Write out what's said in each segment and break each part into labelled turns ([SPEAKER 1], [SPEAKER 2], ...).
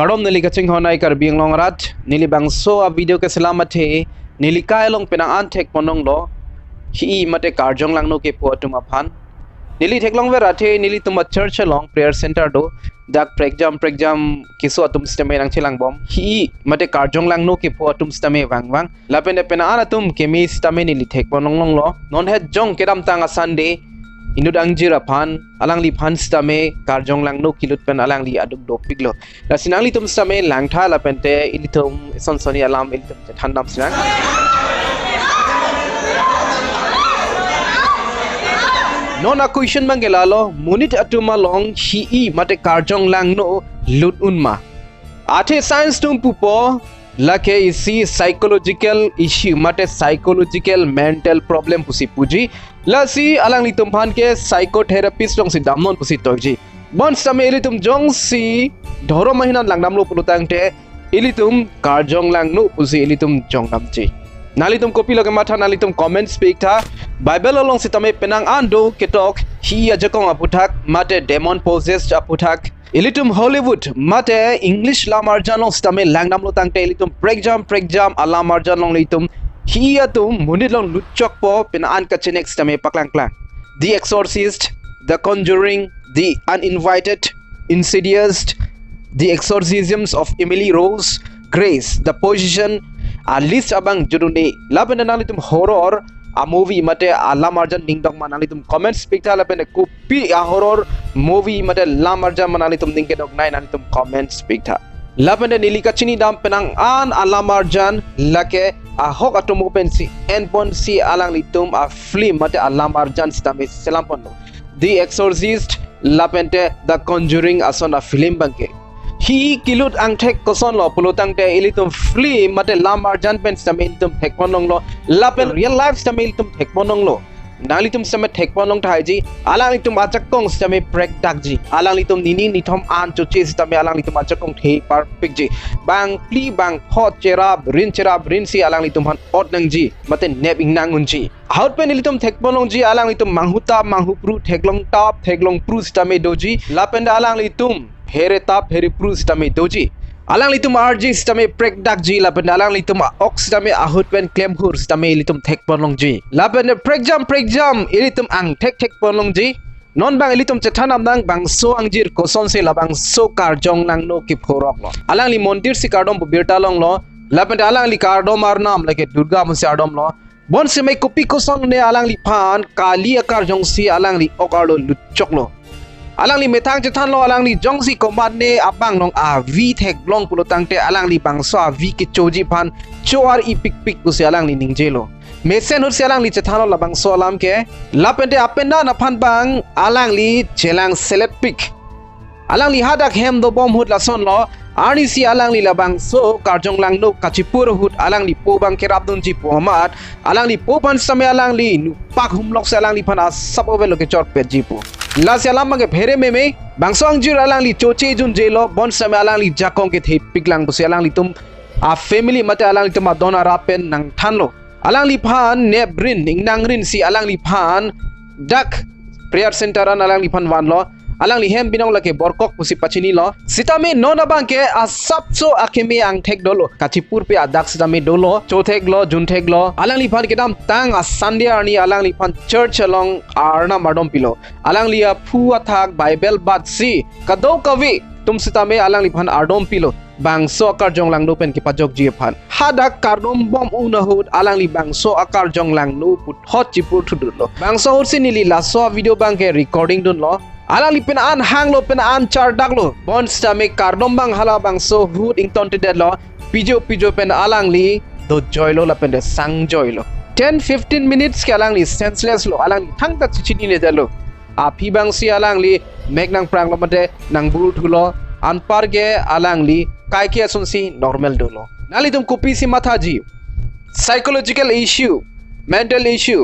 [SPEAKER 1] Karom nili kaching honai Karbi long rat nili bangso a video ke selamat he nili kai long penang antek ponong lo hi mate Karjong Langno ke po tuma phan nili theklong ve rathe nili tuma church long prayer center do dak pregjam kiso atum stame nang chilang bom hi mate Karjong Langno ke po atum stame wang lapende pena atum ke mi stame nili thek ponong long lo non he jong kedam tanga Sunday Indud angjira phan alang li phan stame Karjong Langno Kilut pen alang li aduk dopik lo la sinang li tum stame langtha la pente ilitum sonsoni alam ilitum Chethan nam sinang non acquisition mangela lo munit atuma long hi mate Karjong Langno lut unma athe science tum pupo lake isi psychological issue mate psychological mental problem pusi puji lasi alang li tum phan ke psychotherapist long si damnon pusi toji bon same ili tum jong si dhoro mahina langnam lo pulutang te ili tum Karjong Langno pusi ili tum jong namchi nali tum copy loge matha nali tum comment speak tha bible long si tame penang ando ketok hi ajakong aputhak mate demon possessed aputhak ilitum Hollywood mate English lamarjan long stame langnam lo tangte ilitum pregjam alamarjan long litum hiya tum munit long luchok po pinan ka chinek stame paklang The Exorcist, The Conjuring, The Uninvited, Insidious, The Exorcisms of Emily Rose, Grace, The Possession, a list abang judune laban nalitum horror a movie mate alamarjan dingdong manalitum comment speak ta laban copy a horror movie mate lamarjan manalitum dingke dog nine nalitum comment speak ta laban nilika chini dam penang an alamarjan lake a hok atom open si enpon si alang litum a film mate alamarjan stame selampon The Exorcist lapente The Conjuring ason a film bangke hi kilut ang thek koson lo pulutang te ilitum film mate lamarjan pen stame ilitum thek ponong lo lapen real life stame ilitum thek ponong lo nalitum stame thek ponong thai ji alang litum achakong stame prek dak ji alang litum nini nithom an choche stame alang litum achakong thei par pik ji bang pli bang hot cherab rin si alang litum han ot nang ji mate nep ingnang un ji out pen ilitum thek ponong ji alang litum manghuta manghupru theklong top theklong pru stame doji lapen alang litum Here tap here pru stame doji alang litum RG stame prek dak ji lapen alang litum ox stame ahut pen claim hur stame litum thek ponlong ji lapen pregjam ilitum ang thek ponlong ji non bang ilitum Chethan amdang bang so angjir koson se labang so Karjong Langno ki phorok lo alang li montir si kardom birta long lo lapen alang li kardom ar nam lake durga musi ardom lo bon se mai kopi koson ne alang li phan kali Karjong si alang li okarlo luchok lo alang li metang Chethan lo alang li jongsi combat ne abang long a v thek long pulotang te alang li bangso a v ki choji phan choar i pik pusi alang li ningjelo mesen hur se alang li Chethan lo labang so alam ke lapente apenda na phan bang alang li chelang select pik alang li hadak hem do bom hut la son lo ani si alang li labang so Karjong Langno kachipur hut alang li po bang kerap dun ji pomat alang li po pan same alang li nu pak humlok se alang li phan a sap over lo ke chor pet ji po la sialam mange phere me bangso angjur alang li choche jun jelo bon same alang li jakong ke thei piklang busi alang li tum a family mate alang li tum adona rapen nang thanlo alang li phan ne brin ingnang rin si alang li phan dak prayer center an alang li phan wan lo alang li hem binong lake borkok pusi pachini lo sitame nona bangke a sapso akemi ang thek dolo kachipur pe adak sitame dolo chothek lo junthek lo alang li phan kedam tang a Sunday ani alang li phan church along arna madom pilo alang li a phu athak bible bat si kado kavi tum sitame alang li phan ardom pilo bangso Karjong Langno pen ki pajok ji phan hadak kardom bom unahut alang li bangso Karjong Langno put hot chipur thudlo bangso ursi nili la so video bangke recording dun lo alang li pen an hang lo pen an char dak lo bon stame kardom bang hala bangso hut ington te lo pijo pen alang li do joy lo la pen de sang joy lo 10-15 minutes ke alang li senseless lo alang li thang ta chichini ne dalo a phi bang si alang li mek nang prang lo mate nang buru thulo an par ge alang li kai ke sun si normal do lo nali tum kopi si matha ji psychological issue mental issue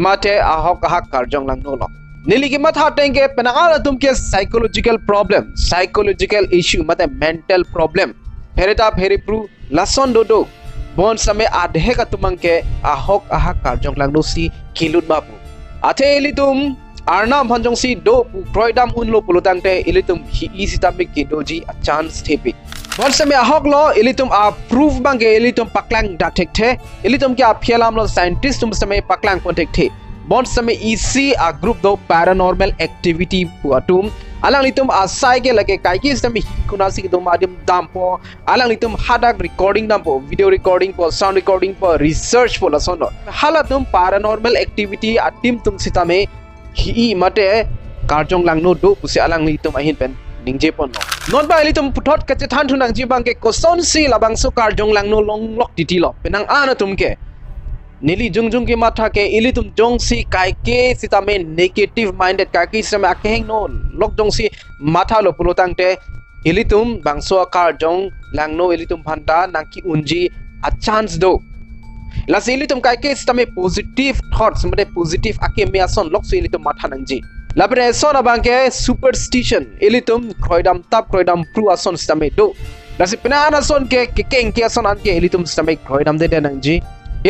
[SPEAKER 1] mate ahok Karjong Langno lo nili ki matha tenge penangala tum ke psychological issue mate mental problem hereta pru lason dodo bon same adhe ka tumang ke ahok Karjong Langno si kilut babu athe eli tum Arnam Hanjong si do proidam unlo pulutang te ilitum hi isitamik ki doji a chance tepi bon same ahok lo ilitum approve bangke ilitum paklang dak thek the ilitum kya phialam lo scientist tum same paklang kon thek the bon same isi a group do paranormal activity puatum alang litum asai ke lage kai ki same kuna si do madim dam po alang litum hadak recording dam po video recording po sound recording po research po la sono halatum paranormal activity atim tum sitame hi mate Karjong Langno do pusi alang litum ahin pen ningje pon no non ba litum puthot ka Chethan thunang ji bang ke koson si labang so Karjong Langno long lok titi lo penang ana tum ke nili jungjung ke matha ke ilitum jong si kai ke sitame negative minded kai ki sitame akeng no lok jong si matha lo pulotang te ilitum bangso Karjong Langno ilitum phanta nangki unji a chance do lasi ilitum kai ke sitame positive thoughts mate positive ake me ason lok si ilitum matha nangji labre sona bangke superstition ilitum kroidam tap kroidam pru ason sitame do lasi penana son ke keng ke ason an ke ilitum sitame kroidam de nangji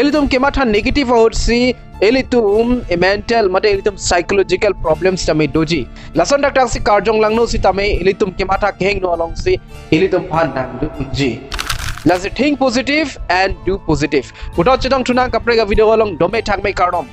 [SPEAKER 1] ilitum ke matha negative horsi ilitum mental mate ilitum psychological problems tame doji lason dakta si Karjong Langno si tame ilitum ke matha keng no along si ilitum phan nang du unji lasi think positive and do positive utot chedong thunang kaprega video along dome thangmei karnom